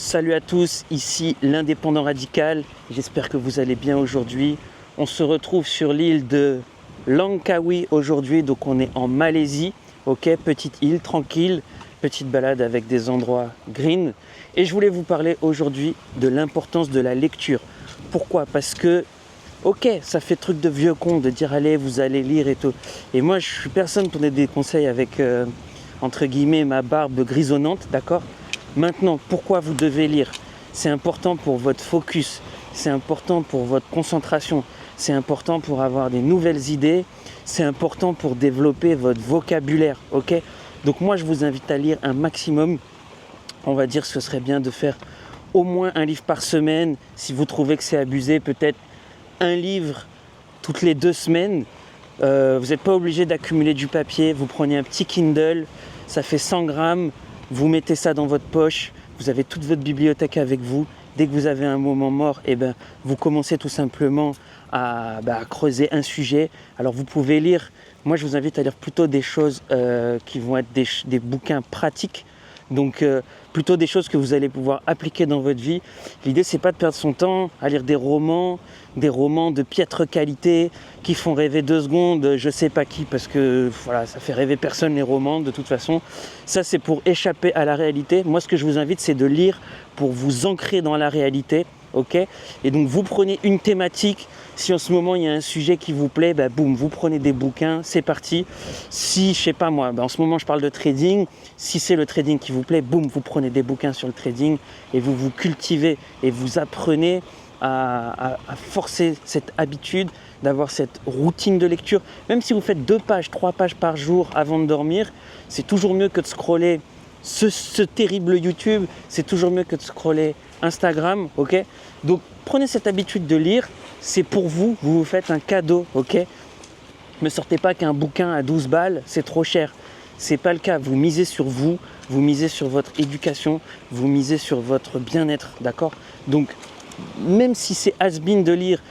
Salut à tous, ici l'Indépendant Radical, j'espère que vous allez bien aujourd'hui. On se retrouve sur l'île de Langkawi aujourd'hui, donc on est en Malaisie, ok, petite île tranquille, petite balade avec des endroits green. Et je voulais vous parler aujourd'hui de l'importance de la lecture. Pourquoi? Parce que, ok, ça fait truc de vieux con de dire allez, vous allez lire et tout. Et moi je suis personne pour donner des conseils avec, entre guillemets, ma barbe grisonnante, d'accord? Maintenant, pourquoi vous devez lire? C'est important pour votre focus, c'est important pour votre concentration, c'est important pour avoir des nouvelles idées, c'est important pour développer votre vocabulaire, ok? Donc moi, je vous invite à lire un maximum. On va dire que ce serait bien de faire au moins un livre par semaine. Si vous trouvez que c'est abusé, peut-être un livre toutes les 2 semaines. Vous n'êtes pas obligé d'accumuler du papier. Vous prenez un petit Kindle, ça fait 100 grammes. Vous mettez ça dans votre poche, vous avez toute votre bibliothèque avec vous. Dès que vous avez un moment mort, vous commencez tout simplement à creuser un sujet. Alors vous pouvez lire, moi je vous invite à lire plutôt des choses qui vont être des bouquins pratiques. Donc plutôt des choses que vous allez pouvoir appliquer dans votre vie. L'idée c'est pas de perdre son temps à lire des romans de piètre qualité qui font rêver 2 secondes, je sais pas qui, parce que voilà, ça fait rêver personne les romans de toute façon. Ça c'est pour échapper à la réalité. Moi ce que je vous invite c'est de lire pour vous ancrer dans la réalité. Ok, et donc vous prenez une thématique. Si en ce moment il y a un sujet qui vous plaît, boum, vous prenez des bouquins, c'est parti. Si je sais pas moi, en ce moment je parle de trading. Si c'est le trading qui vous plaît, boum, vous prenez des bouquins sur le trading et vous vous cultivez et vous apprenez à forcer cette habitude d'avoir cette routine de lecture. Même si vous faites 2 pages, 3 pages par jour avant de dormir, c'est toujours mieux que de scroller ce terrible YouTube, c'est toujours mieux que de scroller Instagram, ok? Donc prenez cette habitude de lire, c'est pour vous, vous vous faites un cadeau, ok? Ne sortez pas qu'un bouquin à 12 balles, c'est trop cher. C'est pas le cas, vous misez sur vous, vous misez sur votre éducation, vous misez sur votre bien-être, d'accord? Donc même si c'est has-been de lire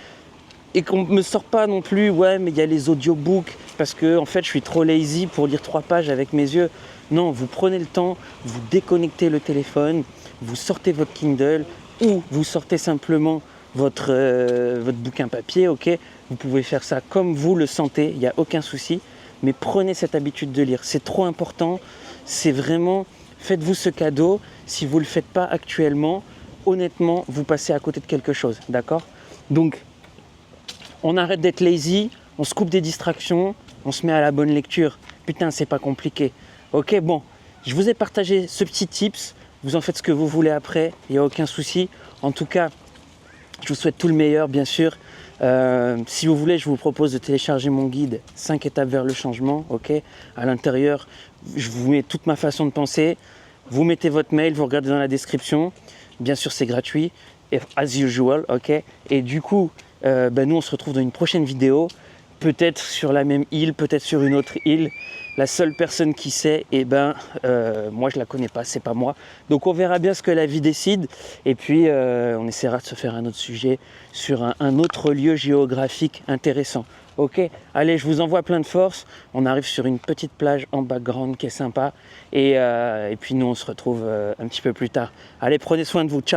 et qu'on ne me sort pas non plus, ouais mais il y a les audiobooks, parce que en fait je suis trop lazy pour lire 3 pages avec mes yeux. Non, vous prenez le temps, vous déconnectez le téléphone, vous sortez votre Kindle ou vous sortez simplement votre bouquin papier, ok? Vous pouvez faire ça comme vous le sentez, il n'y a aucun souci, mais prenez cette habitude de lire, c'est trop important, c'est vraiment, faites-vous ce cadeau. Si vous ne le faites pas actuellement, honnêtement, vous passez à côté de quelque chose, d'accord? Donc, on arrête d'être lazy, on se coupe des distractions, on se met à la bonne lecture. Putain, c'est pas compliqué. Ok, bon, je vous ai partagé ce petit tips. Vous en faites ce que vous voulez après, il n'y a aucun souci. En tout cas, je vous souhaite tout le meilleur, bien sûr. Si vous voulez, je vous propose de télécharger mon guide 5 étapes vers le changement. Ok, à l'intérieur, je vous mets toute ma façon de penser. Vous mettez votre mail, vous regardez dans la description. Bien sûr, c'est gratuit, as usual. Ok, et du coup, nous, on se retrouve dans une prochaine vidéo. Peut-être sur la même île, peut-être sur une autre île. La seule personne qui sait, moi je la connais pas, c'est pas moi. Donc on verra bien ce que la vie décide. Et puis on essaiera de se faire un autre sujet sur un autre lieu géographique intéressant. Ok, allez, je vous envoie plein de force. On arrive sur une petite plage en background qui est sympa. Et puis nous on se retrouve un petit peu plus tard. Allez, prenez soin de vous, ciao.